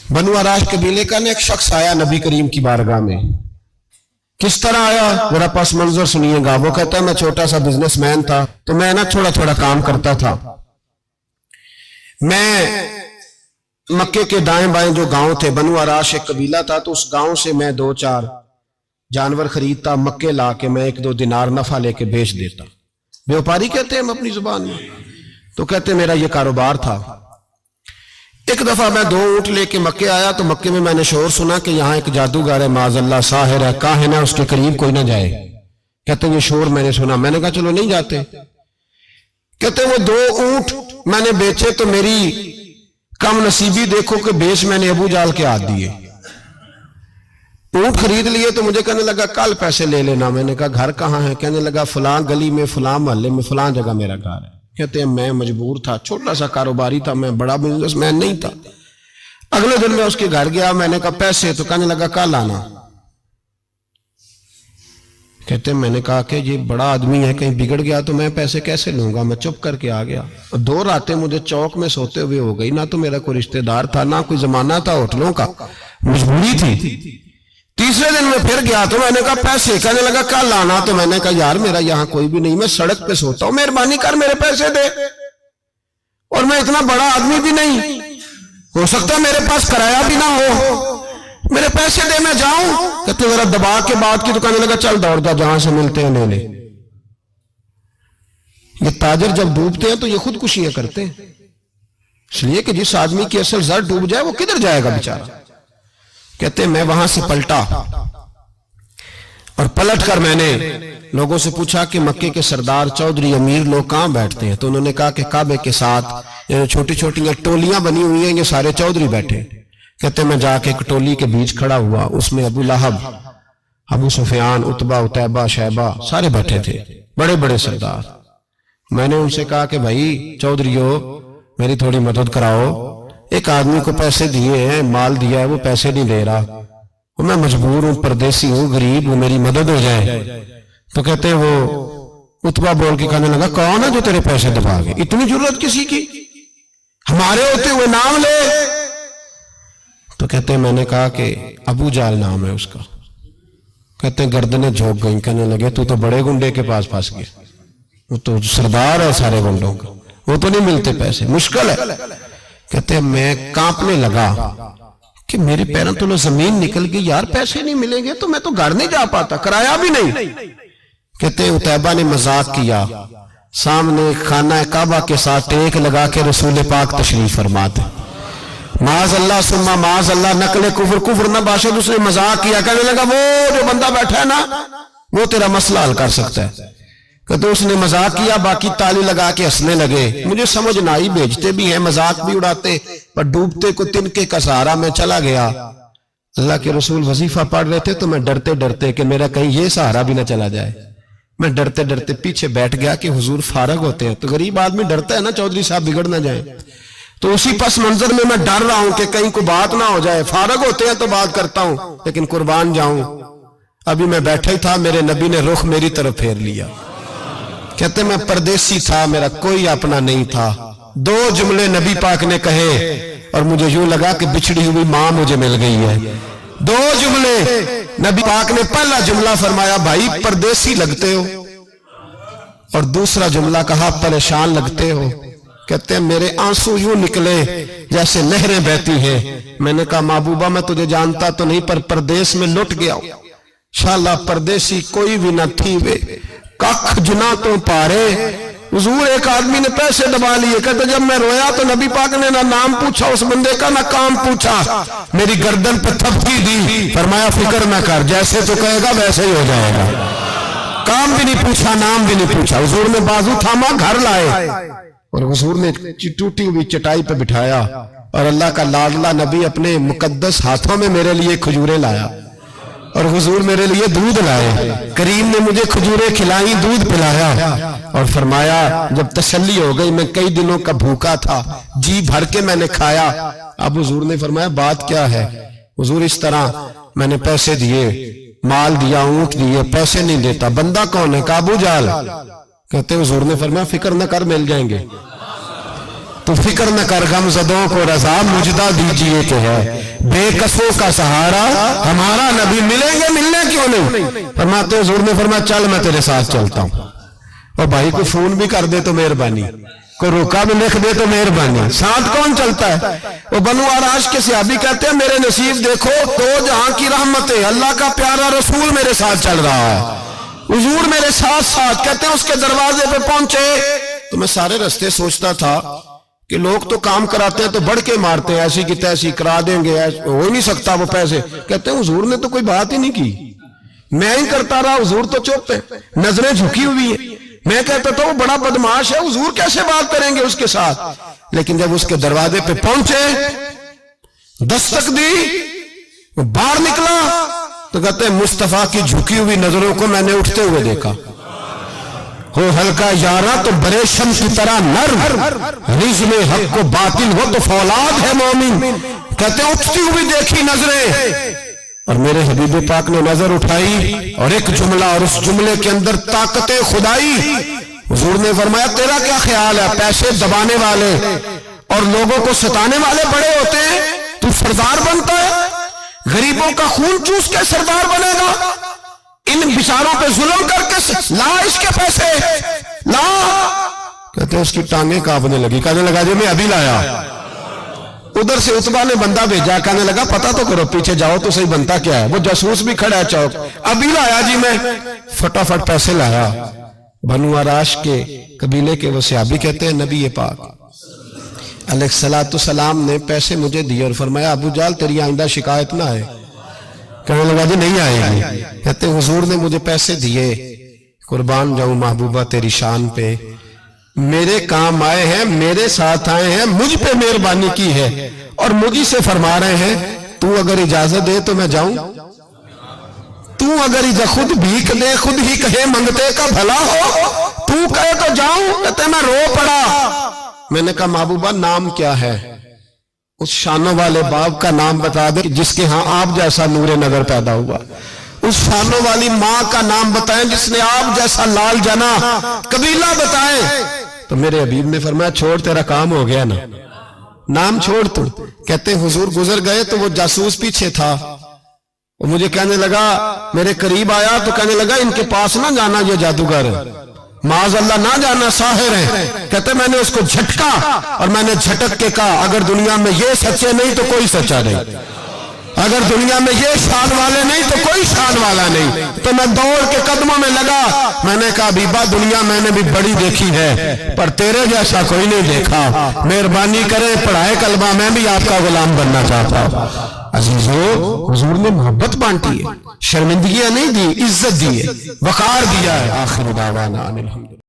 बनु आराश कबीले का एक शख्स आया नबी करीम की बारगाह में। किस तरह आया मेरा पास मंजर सुनिएगा। वो कहता है मैं छोटा सा बिजनेसमैन था, तो मैं ना थोड़ा थोड़ा काम करता था। मैं मक्के के दाएं बाएं जो गांव थे, बनु आराश एक कबीला था, तो उस गांव से मैं 2-4 जानवर खरीदता, मक्के ला के मैं 1-2 दिनार नफा लेके बेच देता। व्यापारी कहते हैं हम अपनी जुबान में। तो कहते मेरा ये कारोबार था। एक दफा मैं 2 ऊंट लेके मक्के आया, तो मक्के में मैंने शोर सुना कि यहाँ एक जादूगर है, माज़अल्लाह साहिर है, काहिन है, उसके करीब कोई ना जाए। कहते ये शोर मैंने सुना। मैंने कहा चलो नहीं जाते। कहते वो 2 ऊंट मैंने बेचे तो मेरी कम नसीबी देखो कि बेच मैंने अबू जाल के हाथ दिए। ऊंट खरीद लिए तो मुझे कहने लगा कल पैसे ले लेना। मैंने कहा घर कहाँ है? कहने लगा फलां गली में, फलां मोहल्ले में, फलां जगह मेरा घर है। कहते हैं मैं मजबूर था, छोटा सा कारोबारी था, मैं बड़ा बिजनेसमैन नहीं था। अगले दिन मैं उसके घर गया, मैंने कहा पैसे? तो कहने लगा कल आना। कहते हैं मैंने कहा कि ये बड़ा आदमी है, कहीं बिगड़ गया तो मैं पैसे कैसे लूंगा। मैं चुप करके आ गया। 2 रातें मुझे चौक में सोते हुए हो गई। ना तो मेरा कोई रिश्तेदार था, ना कोई जमाना था होटलों का, मजबूरी थी। तीसरे दिन में फिर गया तो मैंने कहा पैसे? कहने लगा कल आना। तो मैंने कहा यार मेरा यहाँ कोई भी नहीं, मैं सड़क पे सोता हूं, मेहरबानी कर मेरे पैसे दे। और मैं इतना बड़ा आदमी भी नहीं, हो सकता मेरे पास किराया भी ना हो, मेरे पैसे दे मैं जाऊं। कहते जरा दबा के बात की। तो कहने लगा चल दौड़ जा, जहां से मिलते हैं ले ले। ये ताजर जब डूबते हैं तो ये खुदकुशियां करते हैं, इसलिए कि जिस आदमी की असल जर डूब जाए वो किधर जाएगा बेचारा। कहते मैं वहां से पलटा और पलट कर मैंने लोगों से पूछा कि मक्के के सरदार, चौधरी, अमीर लोग कहां बैठते हैं? तो उन्होंने कहा कि काबे के साथ ये छोटी छोटी टोलियां बनी हुई हैं, ये सारे चौधरी बैठे। कहते मैं जाके एक टोली के बीच खड़ा हुआ, उसमें अबू लहब, अबू सुफियान, उतबा, उतैबा, शैबा सारे बैठे थे, बड़े बड़े सरदार। मैंने उनसे कहा कि भाई चौधरियों मेरी थोड़ी मदद कराओ, एक आदमी को पैसे दिए हैं, माल दिया है, वो पैसे नहीं दे रहा, वो मैं मजबूर हूं, परदेसी हूं, गरीब हूं, मेरी मदद हो जाए। तो कहते हैं वो उतबा बोल के कहने लगा कौन है जो तेरे पैसे दबा गए? इतनी जरूरत किसी की? हमारे होते हुए नाम ले। तो कहते हैं मैंने कहा कि अबू जाल नाम है उसका। कहते हैं गर्दनें झोंक गई। कहने लगे तू तो बड़े गुंडे के पास फंस गया, वो तो सरदार है सारे गुंडों का, वो तो नहीं मिलते पैसे, मुश्किल है। कहते हैं मैं कांपने लगा कि मेरे पैरों तो जमीन निकल गई, यार पैसे नहीं मिलेंगे तो मैं तो घर नहीं जा पाता, किराया भी नहीं। कहते उतैबा ने मजाक किया, सामने खाना काबा के साथ टेक लगा के रसूल पाक तशरीफ फरमाते, माज अल्लाह सुम्मा माज अल्लाह, नकले कुफर, कुफर ना बाशद। उसने मजाक किया, कहने लगा वो जो बंदा बैठा है ना वो तेरा मसला हल कर सकता है। कहते उसने मजाक किया, बाकी ताली लगा के हंसने लगे। मुझे समझ ना आई, भेजते भी हैं, मजाक भी उड़ाते, पर डूबते को तिनके का सहारा मैं चला गया। अल्लाह के रसूल वजीफा पढ़ रहे थे तो मैं डरते डरते कि मेरा कहीं ये सहारा भी ना चला जाए, मैं डरते डरते पीछे बैठ गया कि हुजूर फारग होते हैं। तो गरीब आदमी डरता है ना चौधरी साहब बिगड़ ना जाए, तो उसी पस मंजर में मैं डर रहा हूं कि कहीं कोई बात ना हो जाए। फारग होते हैं तो बात करता हूं, लेकिन कुर्बान जाऊं। अभी मैं बैठा ही था, मेरे नबी ने रुख मेरी तरफ फेर लिया। कहते मैं परदेसी था, मेरा कोई अपना नहीं था। 2 जुमले नबी पाक ने कहे और मुझे यूं लगा कि बिछड़ी हुई मां मुझे मिल गई है। 2 जुमले नबी पाक ने, पहला जुमला फरमाया भाई परदेसी लगते हो, और दूसरा जुमला कहा परेशान लगते हो। कहते हैं मेरे आंसू यूं निकले जैसे नहरें बहती हैं। मैंने कहा महबूबा मैं तुझे जानता तो नहीं, पर परदेश में लुट गया हूं। शाला परदेसी कोई भी न थी वे, कख जुना तो पारे। हुजूर एक आदमी ने पैसे दबा लिए। कहते जब मैं रोया तो नबी पाक ने ना नाम पूछा उस बंदे का, ना काम पूछा, मेरी गर्दन पे थपकी दी, फरमाया फिक्र ना कर, जैसे तो कहेगा वैसे ही हो जाएगा। काम भी नहीं पूछा, नाम भी नहीं पूछा। हुजूर ने बाजू थामा, घर लाए, और हुजूर ने टूटी हुई चटाई पे बिठाया, और अल्लाह का लाडला नबी अपने मुकद्दस हाथों में मेरे लिए खजूरें लाया, और हुजूर मेरे लिए दूध लाए। करीम ने मुझे खजूरें खिलाई, दूध पिलाया, और फरमाया जब तसल्ली हो गई, मैं कई दिनों का भूखा था, जी भर के मैंने खाया। अब हुजूर ने फरमाया बात क्या है? हुजूर इस तरह मैंने पैसे दिए, माल दिया, ऊंट दिए, पैसे नहीं देता। बंदा कौन है? अबू जाल। कहते हुजूर ने फरमाया फिक्र न कर, मिल जाएंगे। تو فکر نہ کر غم زدوں کو رضا مجدہ دیجئے کہ ہے بے کسوں کا سہارا ہمارا نبی، ملیں گے ملنے کیوں نہیں؟ فرماتے حضور نے فرمایا چل میں تیرے ساتھ چلتا ہوں، اور بھائی کو فون بھی کر دے تو مہربانی، کو روکا بھی لکھ دے تو مہربانی، ساتھ کون چلتا ہے؟ وہ بنو آراش کے صحابی کہتے ہیں میرے نصیب دیکھو تو جہاں کی رحمتیں، اللہ کا پیارا رسول میرے ساتھ چل رہا ہے، حضور میرے ساتھ ساتھ۔ کہتے ہیں اس کے دروازے پہ پہنچے تو میں سارے رستے سوچتا تھا کہ لوگ تو کام کراتے ہیں تو بڑھ کے مارتے ہیں، ایسی کی تیسی کرا دیں گے، ہو ہی نہیں سکتا وہ پیسے۔ کہتے ہیں حضور نے تو کوئی بات ہی نہیں کی، میں ہی کرتا رہا، حضور تو چپ ہے، نظریں جھکی ہوئی ہیں۔ میں کہتا تھا وہ بڑا بدماش ہے، حضور کیسے بات کریں گے اس کے ساتھ؟ لیکن جب اس کے دروازے پہ پہنچے، دستک دی، وہ باہر نکلا تو کہتے ہیں مصطفیٰ کی جھکی ہوئی نظروں کو میں نے اٹھتے ہوئے دیکھا، ہو ہلکا یارا تو بریشم کی طرح نرم، رجل حق کو باطل ہو تو فولاد ہے مومن۔ کہتے ہیں اٹھتی ہوئی دیکھی نظریں، اور میرے حبیب پاک نے نظر اٹھائی اور ایک جملہ، اور اس جملے کے اندر طاقت خدائی۔ حضور نے فرمایا تیرا کیا خیال ہے؟ پیسے دبانے والے اور لوگوں کو ستانے والے بڑے ہوتے ہیں، تو سردار بنتا ہے؟ غریبوں کا خون چوس کے سردار بنے گا؟ ان بیچاروں پہ ظلم کر کے لا اس کے پیسے لا۔ کہتے ہیں اس کی ٹانگیں کانپنے لگی، کہنے لگا جی میں ابھی لایا۔ ادھر سے عتبہ نے بندہ بھیجا، کہنے لگا پتہ تو کرو، پیچھے جاؤ تو صحیح بنتا کیا ہے۔ وہ جاسوس بھی کھڑا ہے چوک، ابھی لایا جی میں، فٹافٹ پیسے لایا۔ بنو آراش کے قبیلے کے وہ صحابی کہتے ہیں نبی پاک علیہ السلام نے پیسے مجھے دیے اور فرمایا ابو جال تیری آئندہ شکایت نہ آئے۔ کہنے لگا جی نہیں آئے گی۔ کہتے ہیں حضور نے مجھے پیسے دیے، قربان جاؤں محبوبہ تیری شان پہ، میرے کام آئے ہیں، میرے ساتھ آئے ہیں، مجھ پہ مہربانی کی ہے، اور مجھے سے فرما رہے ہیں تو اگر اجازت دے تو میں جاؤں، تو اگر خود بھیک دے، خود ہی کہے منگتے کا بھلا ہو، تو کہے تو جاؤں۔ کہتے ہیں میں رو پڑا، میں نے کہا محبوبہ نام کیا ہے؟ اس شانوں والے باپ کا نام بتا دے جس کے ہاں آپ جیسا نور نظر پیدا ہوا، اس شانوں والی ماں کا نام بتائیں جس نے آپ جیسا لال جنا، قبیلہ بتائیں۔ تو میرے حبیب نے فرمایا چھوڑ تیرا کام ہو گیا نا، نام چھوڑ تو۔ کہتے ہیں حضور گزر گئے تو وہ جاسوس پیچھے تھا، وہ مجھے کہنے لگا، میرے قریب آیا تو کہنے لگا ان کے پاس نہ جانا، یہ جادوگر معاذ اللہ نہ جانا، ساحر ہیں۔ کہتے میں نے اس کو جھٹکا اور میں نے جھٹک کے کہا اگر دنیا میں یہ سچے نہیں تو کوئی سچا نہیں، اگر دنیا میں یہ شان والے نہیں تو کوئی شان والا نہیں۔ تو میں دوڑ کے قدموں میں لگا، میں نے کہا بیبا دنیا میں نے بھی بڑی دیکھی ہے پر تیرے جیسا کوئی نہیں دیکھا، مہربانی کرے پڑھائے کلمہ، میں بھی آپ کا غلام بننا چاہتا ہوں۔ عزیزو حضور نے محبت بانٹی ہے، شرمندگیاں نہیں دی، عزت دی ہے، وقار دیا ہے۔ آخر دعوانا الحمدللہ۔